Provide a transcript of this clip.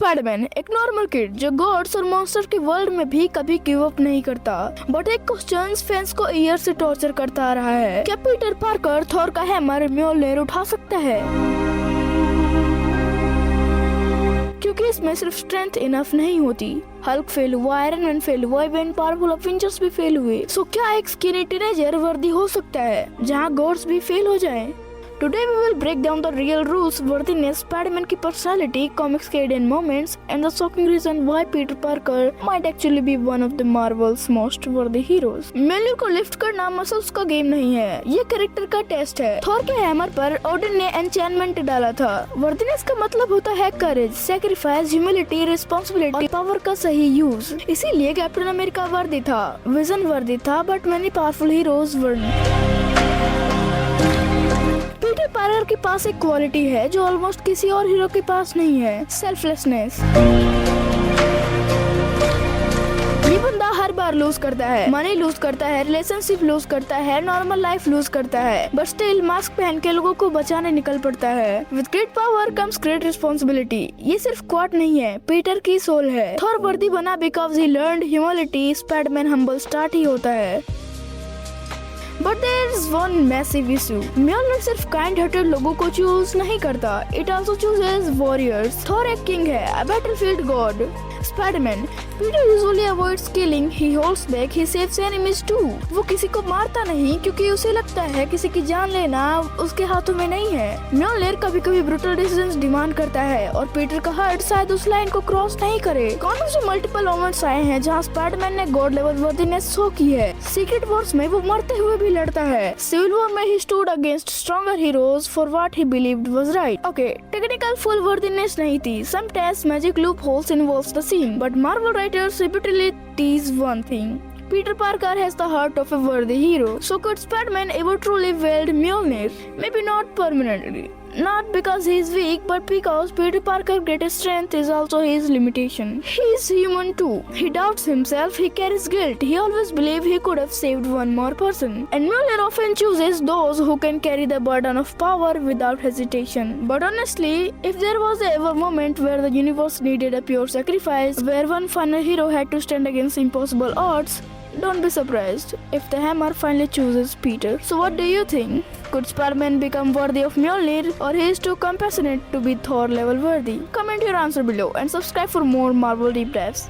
Spiderman एक normal kid जो God's और मॉन्स्टर के वर्ल्ड में भी कभी गिव अप नहीं करता, बट एक क्वेश्चन फैंस को ईयर से टॉर्चर करता आ रहा है। क्या पीटर पार्कर थॉर का हैमर म्योलनर उठा सकता है? क्योंकि इसमें सिर्फ स्ट्रेंथ इनफ नहीं होती। हल्क फेल हुआ, आयरन मैन फेल हुआ, इवन पावरफुल अवेंजर्स भी फेल हुए। सो क्या एक स्किनी टीनेजर वर्दी हो सकता है जहां गॉड्स भी फेल हो जाएं? Today we will break down the real rules, worthiness, Spider-Man की personality, comics के hidden moments, and the shocking reason why Peter Parker might actually be one of the Marvel's most worthy heroes. Mjolnir को lift करना muscles का game नहीं है, ये character का test है। थॉर के हैमर पर ओडिन ने एन्चेंटमेंट डाला था। वर्दीनेस का मतलब होता है करेज, सैक्रिफाइस, ह्यूमिलिटी, रिस्पॉन्सिबिलिटी और पावर का सही यूज। इसीलिए कैप्टन अमेरिका वर्दी था, विजन वर्दी था, but many powerful heroes weren't. Peter Parker के पास एक क्वालिटी है जो ऑलमोस्ट किसी और हीरो के पास नहीं है, सेल्फलेसनेस। ये बंदा हर बार लूज करता है, मनी लूज करता है, रिलेशनशिप लूज करता है, नॉर्मल लाइफ लूज करता है, बट स्टिल मास्क पहन के लोगों को बचाने निकल पड़ता है। With great power comes great responsibility. ये सिर्फ क्वाट नहीं है, पीटर की सोल है। थॉर वर्दी बना because he learned humility. Spiderman humble start ही होता है। But there is one massive issue. Mjolnir सिर्फ काइंड हार्टेड लोगों को चूज नहीं करता, it also chooses warriors. Thor एक किंग है, a battlefield god. Spider-Man, Peter usually avoids killing, he holds back, he saves enemies too. वो किसी को मारता नहीं क्योंकि उसे लगता है किसी की जान लेना उसके हाथों में नहीं है। म्योलनर कभी कभी ब्रूटल डिसीजंस डिमांड करता है और पीटर का हार्ट शायद उस लाइन को क्रॉस नहीं करे। कॉमिक्स में मल्टीपल मोमेंट्स आए हैं जहाँ स्पाइडरमैन ने गॉड लेवल वर्दीनेस शो की है। सीक्रेट वॉर्स में वो मरते हुए भी लड़ता है। सिविल वॉर में ही stood against stronger heroes for what he believed was right. Okay, technical full worthiness नहीं थी, sometimes magic loopholes involves the scene, but Marvel writers repeatedly tease one thing. Peter Parker has the heart of a worthy hero. So could Spider-Man ever truly wield Mjolnir? Maybe not permanently. Not because he is weak, but because Peter Parker's greatest strength is also his limitation. He is human too. He doubts himself, he carries guilt, he always believes he could have saved one more person. And Mjolnir often chooses those who can carry the burden of power without hesitation. But honestly, if there was ever a moment where the universe needed a pure sacrifice, where one final hero had to stand against impossible odds, don't be surprised if the hammer finally chooses Peter. So what do you think? Could Spider-Man become worthy of Mjolnir, or he is too compassionate to be Thor level worthy? Comment your answer below and subscribe for more Marvel deep dives.